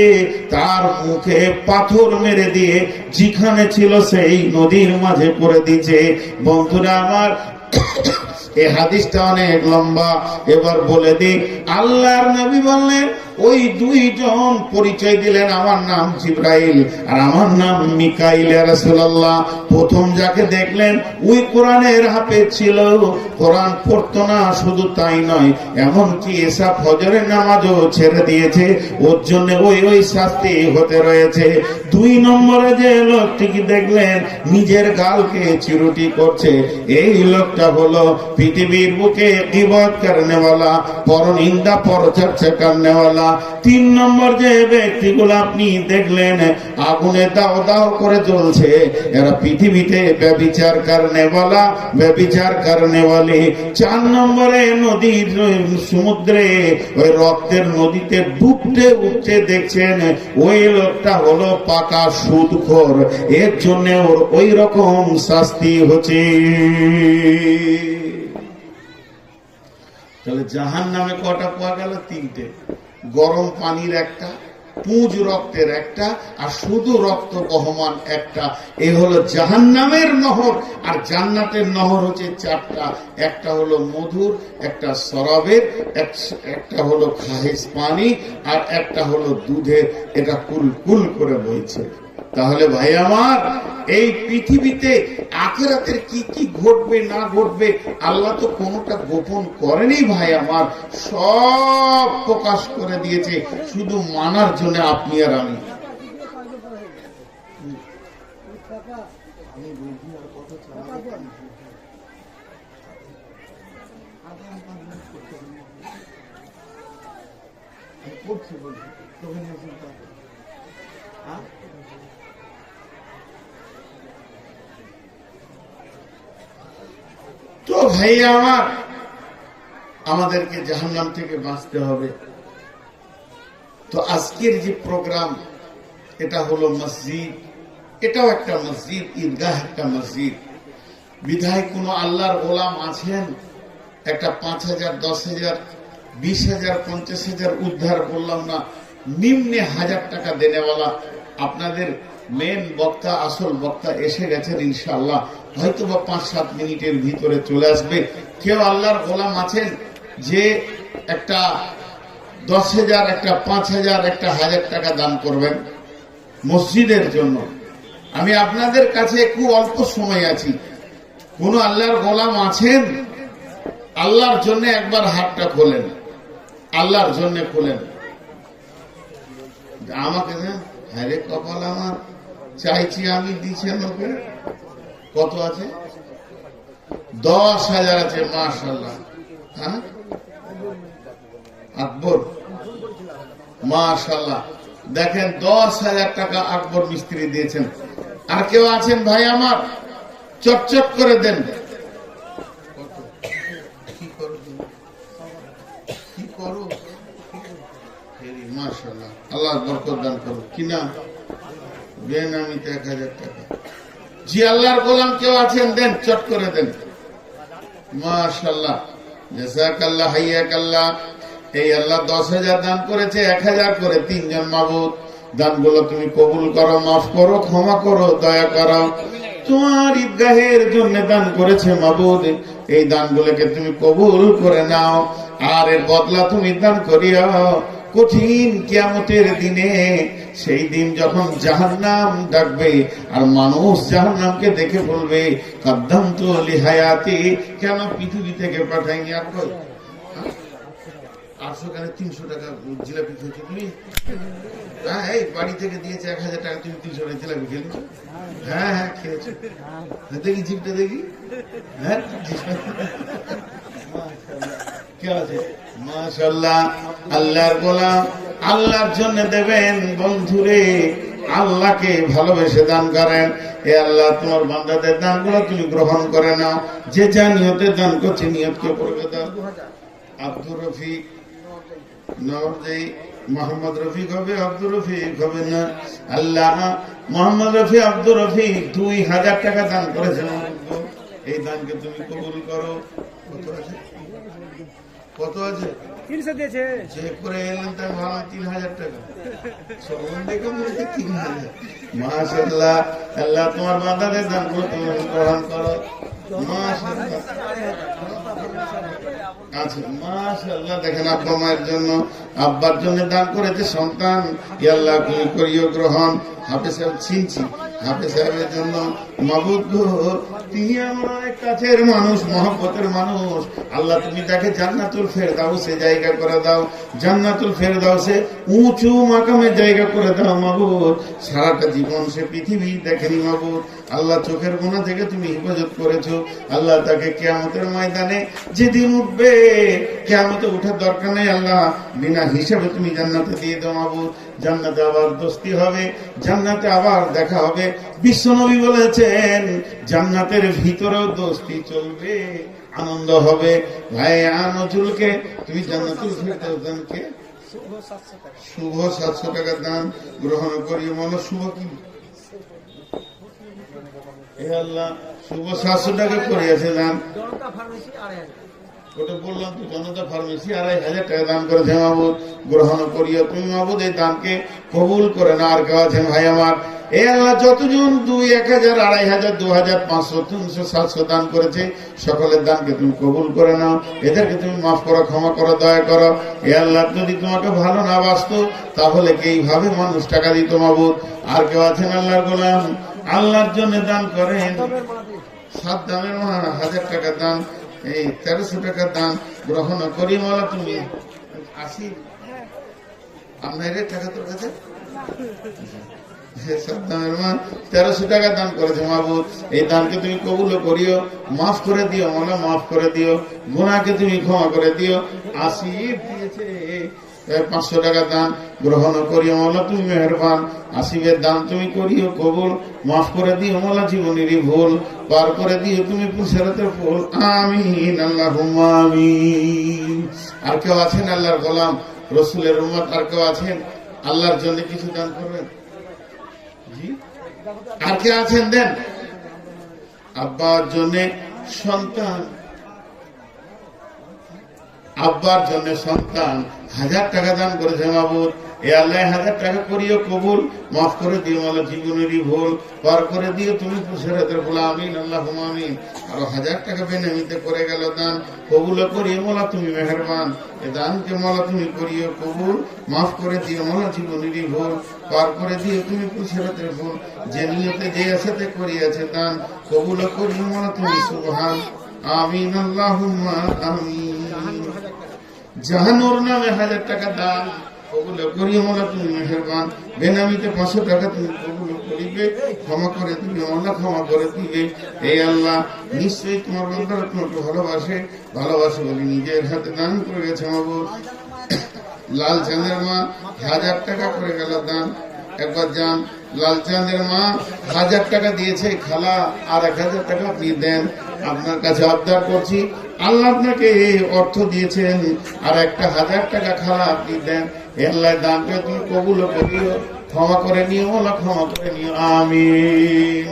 A: তার মুখে পাথর মেরে দিয়ে যেখানে ছিল সেই নদীর মাঝে করে দিয়েছে। বন্ধুরা আমার, এই হাদিসটা অনেক লম্বা, এবার বলে দিই। আল্লাহর নবী বললেন, ওই 2 জন পরিচয় দিলেন, আমার নাম জিবরাইল আর আমার নাম মিকাইল। ইয়া রাসূলুল্লাহ, প্রথম যাকে দেখলেন ওই কোরআনের হাফেজ ছিল, কোরআন পড়তো না, শুধু তাই নয়, এমনকি এসা ফজরের নামাজও ছেড়ে দিয়েছে, ওর জন্য ওই শাস্তি হতে রয়েছে। 2 নম্বরে যে লোকটিকে দেখলেন নিজের গালকে চিরুটি করছে, এই লোকটা হলো পৃথিবীর বুকে গীবত করনেওয়ালা, পরনিন্দা পরচর্চা করনেওয়ালা। 3 নম্বর যে ব্যক্তিগুলো আপনি দেখলেন আগুনে দাও দাও করে জ্বলছে, এরা পৃথিবীতে ব্যভিচার করনেওয়ালা, ব্যভিচার করনেওয়ালি। 4 নম্বরে নদীর সমুদ্রে ওই রক্তের নদীতে ডুবতে উঠতে দেখছেন, ওই লোকটা হলো পাকা সুদখোর, এর জন্য ওর ওই রকম শাস্তি হচ্ছে। তাহলে জাহান্নামে কটা পাওয়া গেল? 3টে। গরম পানির একটা, পুঁজ রক্তের একটা, আর শুধু রক্ত বহমান একটা। এ হলো জাহান্নামের নহর। আর জান্নাতের নহর হচ্ছে চারটা। একটা হলো মধুর, একটা শরাবের, একটা হলো খাহেস পানি, আর একটা হলো দুধের। এটা কুল কুল করে বইছে। তাহলে ভাই আমার, এই পৃথিবীতে আখিরাতের কি কি ঘটবে না ঘটবে আল্লাহ তো কোনোটা গোপন করেনি ভাই আমার, সব প্রকাশ করে দিয়েছে, শুধু মানার জন্য আপনি আর আমি। তো ভাই আমার, আমাদেরকে জাহান্নাম থেকে বাঁচতে হবে। তো আজকের যে প্রোগ্রাম, এটা হলো মসজিদ, এটাও একটা মসজিদ, ঈদগাহ একটা মসজিদ। বিধায় কোন আল্লাহর গোলাম আছেন, একটা 5,000, 10,000, 20,000, 50,000 উদ্ধার বললাম না, নিম্নে 1000 টাকা দেনেওয়ালা আপনাদের মেন বক্তা, আসল বক্তা এসে গেছেন ইনশাআল্লাহ। হয়তো বা 5-7 মিনিটের ভিতরে চলে আসবে। কেউ আল্লাহর গোলাম আছেন যে একটা 10,000, একটা 5,000, একটা 1000 টাকা দান করবেন মসজিদের জন্য? আমি আপনাদের কাছে খুব অল্প সময় আছি। কোন আল্লাহর গোলাম আছেন? আল্লাহর জন্য একবার হাতটা খোলেন, আল্লাহর জন্য খোলেন। আমাকে হ্যারে কপাল আমার, চাইছি আমি, দিচ্ছেন ওকে। কত আছে? 10,000 আছে, মাশাআল্লাহ। হ্যাঁ, আকবর, মাশাআল্লাহ। দেখেন 10,000 টাকা আকবর মিস্ত্রি দিয়েছেন। আর কেউ আছেন ভাই আমার? চটচট করে দেন। কি করো? মাশাআল্লাহ, আল্লাহ বরকত দান করুন। কি না বেনামিতে 1,000 টাকা। জি, আল্লাহর গোলাম কেউ আছেন? দেন, চট করে দেন। মাশাআল্লাহ, জাযাকাল্লাহ, হাইয়াকাল্লাহ। এই আল্লাহ 10,000 দান করেছে, 1,000 করে 3 জন মাবুদ। দানগুলো তুমি কবুল করো, মাফ করো, ক্ষমা করো, দয়া করো। তোমার ঈদগাহের জন্য দান করেছে মাবুদ, এই দানগুলোকে তুমি কবুল করে নাও, আর এর বদলা তুমি দান করিও কঠিন কিয়ামতের দিনে। সেই দিন যখন জাহান্নাম ডাকবে আর মানুষ জাহান্নামকে দেখে বলবে, কাদ্দামতু লিহায়াতি, কেন পৃথিবী থেকে পাঠাইনি? আর 800 কেন 300 টাকা জিলাপি খেয়েছো তুমি? হ্যাঁ, এই বাড়ি থেকে দিয়েছে 1,000 টাকা, তুমি 300 টাকা জিলাপি খেয়েছো? হ্যাঁ হ্যাঁ খেয়েছো। দেখি জিপটা দেখি। হ্যাঁ, কে আছে? মাশাআল্লাহ, আল্লাহর গোলাম আল্লাহর জন্য দেবেন। বন্ধুরে, আল্লাহকে ভালোবেসে দান করেন। এ আল্লাহ, তোমার বান্দাদের দানগুলো তুমি গ্রহণ করে নাও। যে যা নিয়তে দান করছে, নিয়তকে পড়বে দাও। আব্দুর রফিক নওয়াজী, মোহাম্মদ রফিক হবে, আব্দুর রফিক হবে না। আল্লাহ, মোহাম্মদ রফি, আব্দুর রফিক 2,000 টাকা দান করেছেন। এই দানকে তুমি কবুল করো। কত আছে? কত আছে?
B: 300 দিয়েছে।
A: যে করে এলেন তার ভাড়া 3,000 টাকা। সবন দেখে বলছে 3,000। মাশাআল্লাহ, আল্লাহ তোমার বান্দাদের দানগুলো তুমি গ্রহণ করো। মাশাআল্লাহ, আচ্ছা, মাশাআল্লাহ। দেখেন, আব্বা মায়ের জন্য, আব্বার জন্য দান করেছে সন্তান। ইয়া আল্লাহ, তুমি করিও গ্রহণ। হাফেজ সাহেব চিনছি, হাফেজ সাহেবের জন্য মাবুদ গো, তিনি আমার কাছের মানুষ, মহব্বতের মানুষ। আল্লাহ, তুমি তাকে জান্নাতুল ফেরদাউসে জায়গা করে দাও। জান্নাতুল ফেরদাউসে উঁচু মাকামে জায়গা করে দাও মাবুদ। সারাটা জীবন সে পৃথিবী দেখেনি মাবুদ। আল্লাহ, চোখের গুনাহ থেকে তুমি হেফাজত করেছো। আল্লাহ, তাকে কিয়ামতের ময়দানে যেদিন উঠবে, কিয়ামতে উঠার দরকার নেই আল্লাহ, বিনা হিসাবে তুমি জান্নাতে দিয়ে দাও মাবুদ। জান্নাতে আবার দোস্তি হবে, জান্নাতে আবার দেখা হবে। বিশ্বনবী বলেছেন, জান্নাতের ভিতরেও দোস্তি চলবে, আনন্দ হবে। ভাই নজরুলকে তুমি জান্নাতুল ফেরদাউস দানকে শুভ 700 টাকা দান গ্রহণ করি। মনে শুভ কি? হে আল্লাহ, শুভ 700 টাকা করিয়াছে দান। ওটা বললাম তো জনতা ফার্মেসি 2,500 টাকা দান করেছে মাহবুব, গ্রহণ করিও তুমি মাহবুব, এই দানকে কবুল করে না। আর কেউ আছেন ভাই আমার? এ আল্লাহ যতজন 2, 1,000, 2,500, 2,000, 500, 300, 700 দান করেছে, সকলের দানকে তুমি কবুল করে নাও, এদেরকে তুমি মাফ করো, ক্ষমা করো, দয়া করো। এ আল্লাহ যদি তোমাকে ভালো না বাসতো তাহলে কি এইভাবে মানুষ টাকা দিত মাহবুব? আর কেউ আছেন আল্লাহর গোলাম, আল্লাহর জন্য দান করেন, 7 দানের 1,000 টাকা দান, এই 1300 টাকা দান গ্রহণ করি মাওলা তুমি। 80 আপনার টাকা তোর কাছে 1300 টাকা দান করেছে মাহবুব, এই দানকে তুমি কবুল করিও, মাফ করে দিও মাওলা, মাফ করে দিও, গুনাহকে তুমি ক্ষমা করে দিও। 80 দিয়েছে 500 টাকা দান গ্রহণ করিও মাওলা তুমি মেহেরবান, 80 দান তুমি করিও কবুল, মাফ করে দিও মাওলা জীবনেরই ভুল, পার করে দিও তুমি পুরসরাতের ফুল। আমিন আল্লাহুম্মা আমিন। আর কেউ আছেন আল্লাহর গোলাম, রসুলের উম্মত? আর কেউ আছেন আল্লাহর জন্য কিছু দান করবেন? জি, আর কে আছেন? দেন। আব্বার জন্য সন্তান, আব্বার জন্য সন্তান 1000 টাকা দান করেছে মাহবুব, এ আল্লাহ 1000 টাকা করিও কবুল, মাফ করে দিও মাওলা জীবনেরই ভুল, পার করে দিও তুমি পুরসরাতের ফুল। আমিন আল্লাহুম্মা আমিন। আর 1000 টাকা বেনামিতে করে গেল দান, কবুল করিও মাওলা তুমি মেহেরবান, এ দানকে মাওলা তুমি করিও কবুল, মাফ করে দিও মাওলা জীবনেরই ভুল, পার করে দিও তুমি পুরসরাতের ফুল। যে নিয়তে যে আশাতে করিয়াছে দান, কবুল করিও মাওলা তুমি সুবহান। আমিন আল্লাহুম্মা আমিন। জাহানুর নামে 1000 টাকা দান, কবুল করিও মাওলা তুমি মেহেরবান, বেনামিতে 500 টাকা তুমি কবুল করিবে, ক্ষমা করে দিবে মাওলা, ক্ষমা করে দিবে। এই আল্লাহ নিশ্চয়ই তোমার বান্দারা তোমাকে ভালোবাসে, ভালোবাসে বলে নিজের হাতে দান করে গেছে মাহবুব। লাল চাঁদের মা 1000 টাকা করে গেল দান, একবার যান। লাল চাঁদের মা 1000 টাকা দিয়েছে, খালা আর 1000 টাকা আপনি দেন, আপনার কাছে আবদার করছি, আল্লাহ আপনাকে অর্থ দিয়েছেন, আর একটা 1000 টাকা খালা আপনি দেন। আল্লাহ দানকে তুমি কবুল করিও, ক্ষমা করে নিও মাওলা, ক্ষমা করে নিও। আমিন।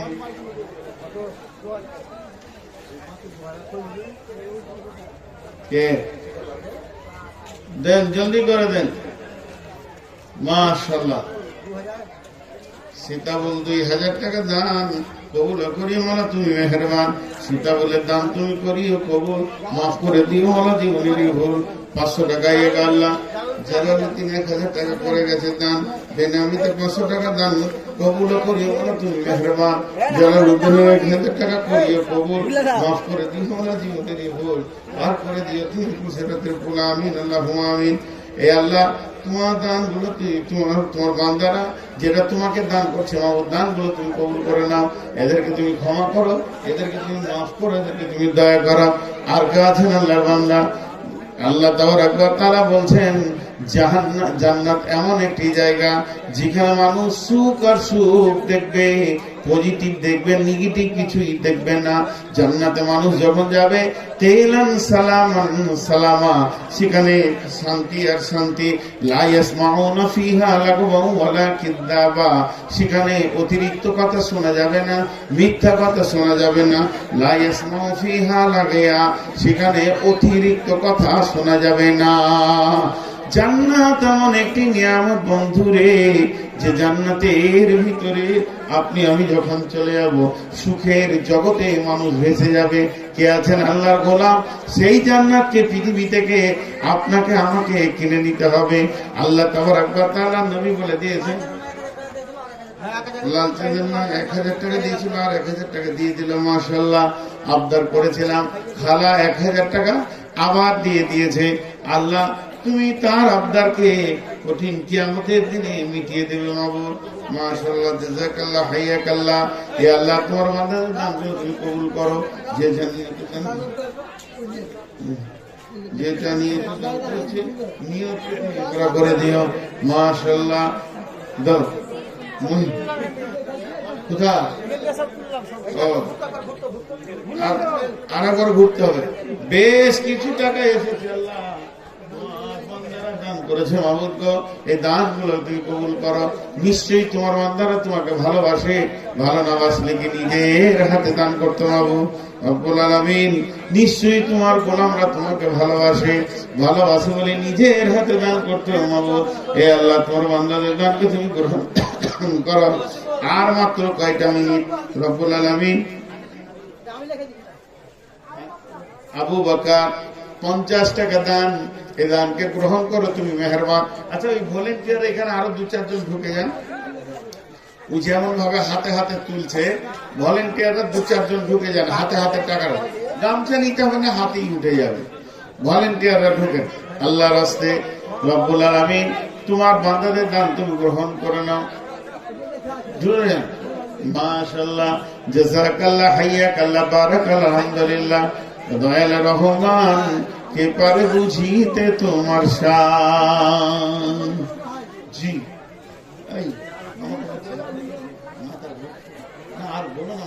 A: কে দেন, জলদি করে দেন। মাশাআল্লাহ, সীতাবল 2000 টাকা দান, কবুল করিও মাওলা তুমি মেহেরবান, সীতাবলের দান তুমি করিও কবুল, মাফ করে দিও মাওলা জীবনেরই ভুল। 500 টাকা এক আল্লাহ, জালালউদ্দিন 1000 টাকা করে গেছে দান, বেনামিতে 500 টাকা দান, কবুল করিও মাওলা তুমি মেহেরবান, জালালউদ্দিন 1000 টাকা করিও কবুল, মাফ করে দিও মাওলা জীবনেরই ভুল, আর করে দিও তুমি পুরসরাতের ফুল। আমিন আল্লাহুম্মা আমিন। এ আল্লাহ তোমার দান গুলো, তোমার বান্দারা যেটা তোমাকে দান করছে মাহবুব, দান গুলো তুমি কবুল করে নাও, এদেরকে তুমি ক্ষমা করো, এদেরকে তুমি মাফ করো, এদেরকে তুমি দয়া করো। আর কে আছেন আল্লাহর বান্দা? আল্লাহ তাআলা বলছেন জান্নাত এমন একটি জায়গা যেখানে মানুষ সুখ আর সুখ দেখবে, পজিটিভ দেখবে, নেগেটিভ কিছুই দেখবে না। জান্নাতে মানুষ যখন যাবে তেলান সালামান সালামা, সেখানে শান্তি আর শান্তি। লা ইয়াসমাউনা ফিহা লাগওয়া ওয়ালা কিযাবা, সেখানে অতিরিক্ত কথা শোনা যাবে না, মিথ্যা কথা শোনা যাবে না। লা ইয়াসমাউ ফিহা লাগওয়া, সেখানে অতিরিক্ত কথা শোনা যাবে না। জান্নাত এমন একটি নিয়ামত বন্ধুরে, যে জান্নাতের ভিতরে আপনি আমি যখন চলে যাব, সুখের জগতে মানুষ ভেসে যাবে। কে আছেন আল্লাহর গোলাম? সেই জান্নাতকে পৃথিবী থেকে আপনাকে আমাকে কিনে নিতে হবে। আল্লাহ তাআলা নবী বলে দিয়েছেন, লাল চাঁদের মা 1000 টাকা দিয়েছিল, আর 1000 টাকা দিয়ে দিল। মাশাআল্লাহ, আবদার করেছিলাম, খালা 1000 টাকা আবার দিয়ে দিয়েছে। আল্লাহ তুমি তার আবদারকে কঠিন কিয়ামতের দিনে মিটিয়ে দেবে মাহবুব। মাশাআল্লাহ, জাযাকাল্লাহ, হাইয়াকাল্লাহ। হে আল্লাহ তোমার বান্দাদের দানগুলো তুমি কবুল করো, যেটা নিয়ে দান করেছে নিয়ত করে দিও। মাশাআল্লাহ, দাও কোথায়? আর একবার ঘুরতে হবে। বেশ কিছু টাকা এসেছে, আল্লাহ দান করেছে মাহবুব গো, এই দানগুলো তুমি কবুল করো। নিশ্চয়ই তোমার বান্দারা তোমাকে ভালোবাসে, ভালো না বাসলে কি নিজের হাতে দান করতে মাহবুব রব্বুল আলামিন। নিশ্চয়ই তোমার গোলামরা তোমাকে ভালোবাসে, ভালোবাসে বলে নিজের হাতে দান করতে মাহবুব। এ আল্লাহ, তোমার বান্দাদের দানকে তুমি গ্রহণ করো। আর মাত্র কয়টা মিনিট রব্বুল আলামিন। আবু বকর 50 টাকা দান, এই দানকে গ্রহণ করো তুমি মেহেরবান। আচ্ছা, ওই ভলেন্টিয়ার এখানে আরো 2-4 জন ঢুকে যান। ও যেমন ভাবে হাতে হাতে তুলছে, ভলেন্টিয়াররা 2-4 জন ঢুকে যান, হাতে হাতে টাকা। গামছা নিতে হবে না, হাতেই উঠে যাবে। ভলেন্টিয়াররা ঢুকেন আল্লাহর রাস্তে। রব্বুল আলামিন, তোমার বান্দাদের দান তুমি গ্রহণ করে নাও। জুড়ে যান। মাশাআল্লাহ, জাযাকাল্লাহ, হাইয়াকাল্লাহ, বারাকাল্লাহ, আলহামদুলিল্লাহ। দয়াল রহমান কে পারে বুঝিতে তোমার শান। জি, এই আমার আর বলো না।